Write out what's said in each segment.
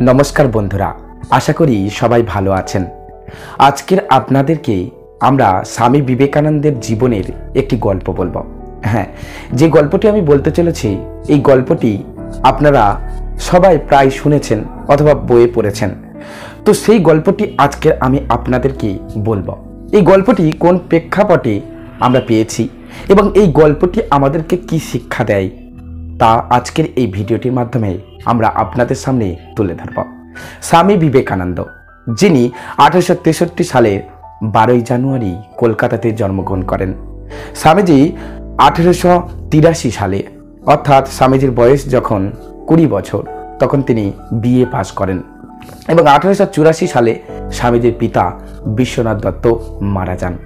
नमस्कार बंधुरा आशा करी सबाई भालो आछेन। आजकेर आपनादेरके आमरा स्वामी विवेकानंदेर जीवनेर एकटी गल्प बोलबो। हाँ, जे गल्पटी आमी बोलते चलेछि एई गल्पटी आपनारा सबाई प्राय शुनेछेन अथवा बोये पड़ेछेन। तो सेई गल्पटी आजकेर आमी आपनादेरके बोलबो। एई गल्पटी कोन प्रेक्षापटे आमरा पेयेछि एबं एई गल्पटी आमादेरके कि शिक्षा देय ता आजकेर एई भिडियोटिर माध्यमे आमरा आपनादेर सामने तुले धरब। स्वामी विवेकानंद जिनि 1863 साले 12 জানুয়ারি कलकाताते जन्मग्रहण करें। स्वामीजी 1883 साले अर्थात स्वामीजीर बयस जखन 20 बछर तखन तिनि बीए पास करें एबं 1884 साले स्वामीजीर पिता विश्वनाथ दत्त मारा जान।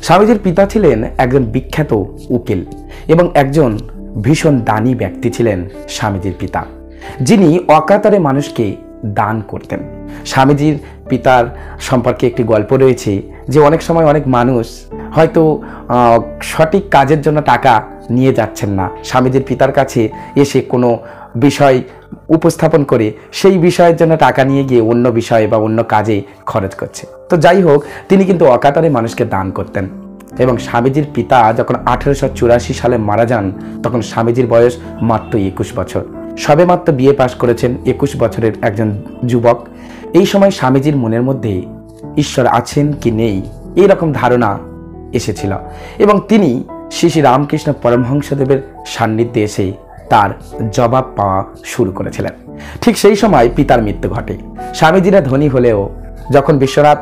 स्वामीजीर पिता छिलेन एकजन विख्यात उकिल एबं एकजन भीषण दानी व्यक्ति छिलेन स्वामीजीर पिता, जिनि अकातरे मानुषके दान करतें। स्वामीजीर पितार सम्पर्के एकटी गल्प रयेछे जे अनेक समय अनेक मानुष हयतो सठिक काजेर जन्य टाका निये जाच्छेन ना, स्वामीजीर पितार काछे एसे कोनो विषय उपस्थापन करे सेई विषयेर जन्य टाका निये गिये अन्य विषय बा अन्य काजे खरच करछे। तो जाई होक तिनि किन्तु अकातरे मानुषके दान करतें एवं स्वामीजीर पिता जखन 1884 साले मारा जान तखन स्वामीजीर बयस मात्र 21 बछर। सबे मात्र बीए पास करेছেন 21 बछरेर एकजन युवक। এই সময় স্বামীজির মনের মধ্যে ঈশ্বর আছেন কি নেই এই রকম ধারণা এসেছিল এবং তিনি শ্রী শ্রী রামকৃষ্ণ পরমহংসদেবের সান্নিধ্যে এসে তার জবাব পাওয়া শুরু করেছিলেন। ঠিক সেই সময় পিতার মৃত্যু ঘটে। স্বামীজিরা ধনী হলেও যখন বিশ্বনাথ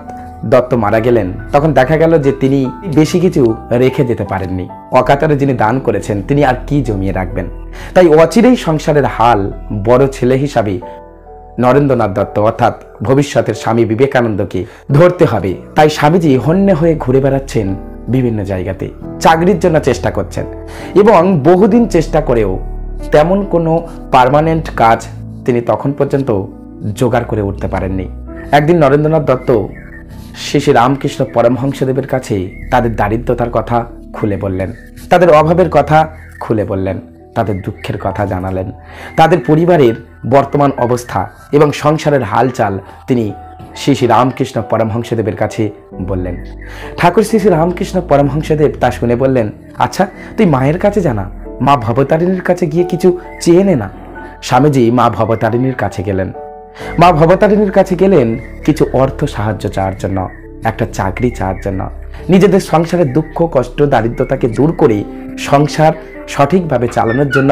দত্ত মারা গেলেন তখন দেখা গেল যে তিনি বেশি কিছু রেখে যেতে পারেননি। অকাতরে যিনি দান করেছেন তিনি আর কি জমিয়ে রাখবেন। তাই অচিরেই সংসারের হাল বড় ছেলে হিসাবে নরেন্দ্রনাথ দত্ত অর্থাৎ ভবিষ্যতের স্বামী বিবেকানন্দকে ধরতে হবে। তাই স্বামীজি হন্যে হয়ে ঘুরে বেড়াচ্ছেন বিভিন্ন জায়গাতে, চাকরির জন্য চেষ্টা করছেন এবং বহুদিন চেষ্টা করেও তেমন কোনো পার্মানেন্ট কাজ তিনি তখন পর্যন্ত জোগাড় করে উঠতে পারেননি। একদিন নরেন্দ্রনাথ দত্ত শ্রী শ্রী রামকৃষ্ণ পরমহংসদেবের কাছে তাদের দারিদ্রতার কথা খুলে বললেন, তাদের অভাবের কথা খুলে বললেন, তাদের দুঃখের কথা জানালেন, তাদের পরিবারের বর্তমান অবস্থা এবং সংসারের হালচাল তিনি শ্রী শ্রী রামকৃষ্ণ পরমহংসদেবের কাছে বললেন। ঠাকুর শ্রী শ্রী রামকৃষ্ণ পরমহংসদেব তা শুনে বললেন, আচ্ছা তুই মায়ের কাছে জানা, মা ভবতারিণীর কাছে গিয়ে কিছু চেয়ে নে না। স্বামীজি মা ভবতারিণীর কাছে গেলেন। মা ভবতারিণীর কাছে গেলেন কিছু অর্থ সাহায্য চাওয়ার জন্য, একটা চাকরি চাওয়ার জন্য, নিজেদের সংসারের দুঃখ কষ্ট দারিদ্রতাকে দূর করে সংসার সঠিকভাবে চালানোর জন্য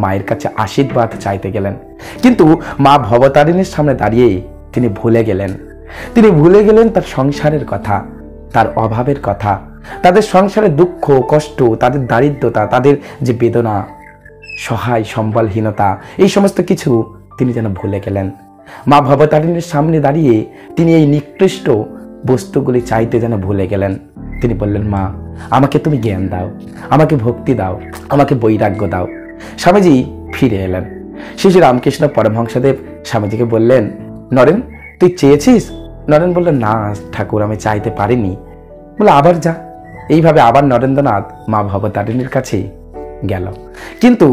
মায়ের কাছে আশীর্বাদ চাইতে গেলেন। কিন্তু মা ভবতারিণীর সামনে দাঁড়িয়ে তিনি ভুলে গেলেন তার সংসারের কথা, তার অভাবের কথা, তাদের সংসারের দুঃখ কষ্ট, তাদের দারিদ্রতা, তাদের যে বেদনা, সহায় সম্বলহীনতা, এই সমস্ত কিছু তিনি যেন ভুলে গেলেন। মা ভবতারিণীর সামনে দাঁড়িয়ে তিনি এই নিকৃষ্ট বস্তুগুলি চাইতে যেন ভুলে গেলেন। তিনি বললেন, মা আমাকে তুমি জ্ঞান দাও, আমাকে ভক্তি দাও, আমাকে বৈরাগ্য দাও। স্বামীজি ফিরে এলেন। শ্রী শ্রী রামকৃষ্ণ পরমহংসদেব স্বামীজিকে বললেন, নরেন তুই চেয়েছিস? নরেন বললেন, না ঠাকুর আমি চাইতে পারিনি। বলে আবার যা। এইভাবে আবার নরেন্দ্রনাথ মা ভবতারিণীর কাছে গেল। কিন্তু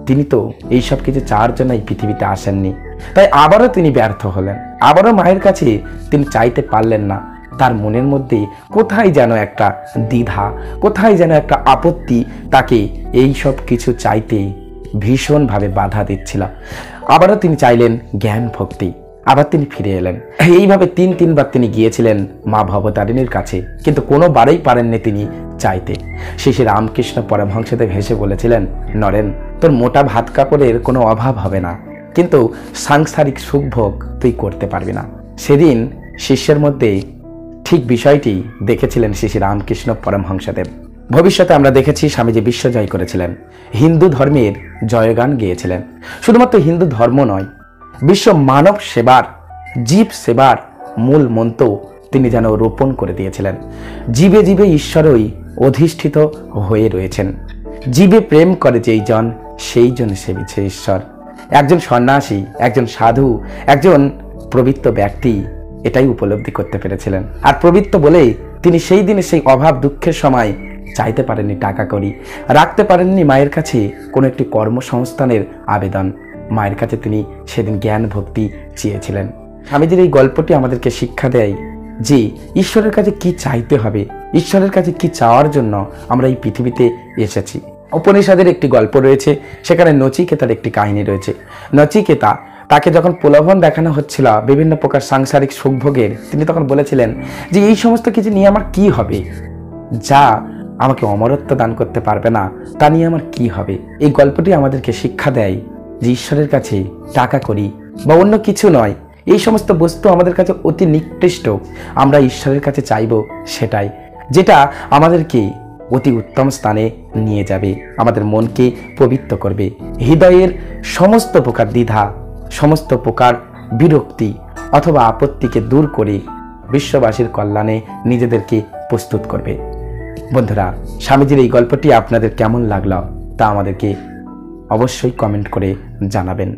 তিনি তো এইসব কিছু চাওয়ার জন্য এই পৃথিবীতে আসেননি। তাই আবারও তিনি ব্যর্থ হলেন। আবারও মায়ের কাছে তিনি চাইতে পারলেন না। তার মনের মধ্যে কোথায় যেন একটা দ্বিধা, কোথায় যেন একটা আপত্তি তাকে এই সব কিছু চাইতে ভীষণভাবে বাধা দিচ্ছিল। আবারও তিনি চাইলেন জ্ঞান ভক্তি। আবার তিনি ফিরে এলেন। এইভাবে তিনবার তিনি গিয়েছিলেন মা ভবতারিণীর কাছে, কিন্তু কোনোবারেই পারেননি তিনি চাইতে। শ্রী শ্রী রামকৃষ্ণ পরমহংসদেব হেসে বলেছিলেন, নরেন তোর মোটা ভাত কাপড়ের কোনো অভাব হবে না, কিন্তু সাংসারিক সুখভোগ তুই করতে পারবি না। সেদিন শিষ্যের মধ্যে ঠিক বিষয়টি দেখেছিলেন শ্রী শ্রী রামকৃষ্ণ পরমহংসদেব। ভবিষ্যতে আমরা দেখেছি স্বামীজি বিশ্বজয় করেছিলেন, হিন্দু ধর্মের জয়গান গেয়েছিলেন। শুধুমাত্র হিন্দু ধর্ম নয়, বিশ্ব মানব সেবার, জীব সেবার মূল মন্ত্র তিনি যেন রোপণ করে দিয়েছিলেন। জীবে জীবে ঈশ্বরই অধিষ্ঠিত হয়ে রয়েছেন। জীবে প্রেম করে যেই জন সেই জন সেবিছে ঈশ্বর। একজন সন্ন্যাসী, একজন সাধু, একজন প্রবৃত্ত ব্যক্তি এটাই উপলব্ধি করতে পেরেছিলেন। আর প্রবৃত্ত বলেই তিনি সেই দিনে সেই অভাব দুঃখের সময় চাইতে পারেননি টাকা কড়ি, রাখতে পারেননি মায়ের কাছে কোনো একটি কর্মসংস্থানের আবেদন। মায়ের কাছে তিনি সেদিন জ্ঞান ভক্তি চেয়েছিলেন। স্বামীজির এই গল্পটি আমাদেরকে শিক্ষা দেয় যে ঈশ্বরের কাছে কি চাইতে হবে, ঈশ্বরের কাছে কি চাওয়ার জন্য আমরা এই পৃথিবীতে এসেছি। উপনিষদের একটি গল্প রয়েছে, সেখানে নচিকেতার একটি কাহিনী রয়েছে। নচিকেতা, তাকে যখন প্রলোভন দেখানো হচ্ছিল বিভিন্ন প্রকার সাংসারিক সুখভোগের, তিনি তখন বলেছিলেন যে এই সমস্ত কিছু নিয়ে আমার কি হবে, যা আমাকে অমরত্ব দান করতে পারবে না তা নিয়ে আমার কি হবে। এই গল্পটি আমাদেরকে শিক্ষা দেয় যে ঈশ্বরের কাছে টাকা করি বা অন্য কিছু নয়, এই সমস্ত বস্তু আমাদের কাছে অতি নিকৃষ্ট। আমরা ঈশ্বরের কাছে চাইব সেটাই, যেটা আমাদেরকে অতি উত্তম স্থানে নিয়ে যাবে, আমাদের মনকে পবিত্র করবে, হৃদয়ের সমস্ত প্রকার দ্বিধা, সমস্ত প্রকার বিরক্তি অথবা আপত্তিকে দূর করে বিশ্ববাসীর কল্যাণে নিজেদেরকে প্রস্তুত করবে। বন্ধুরা, স্বামীজির এই গল্পটি আপনাদের কেমন লাগলো তা আমাদেরকে অবশ্যই কমেন্ট করে জানাবেন।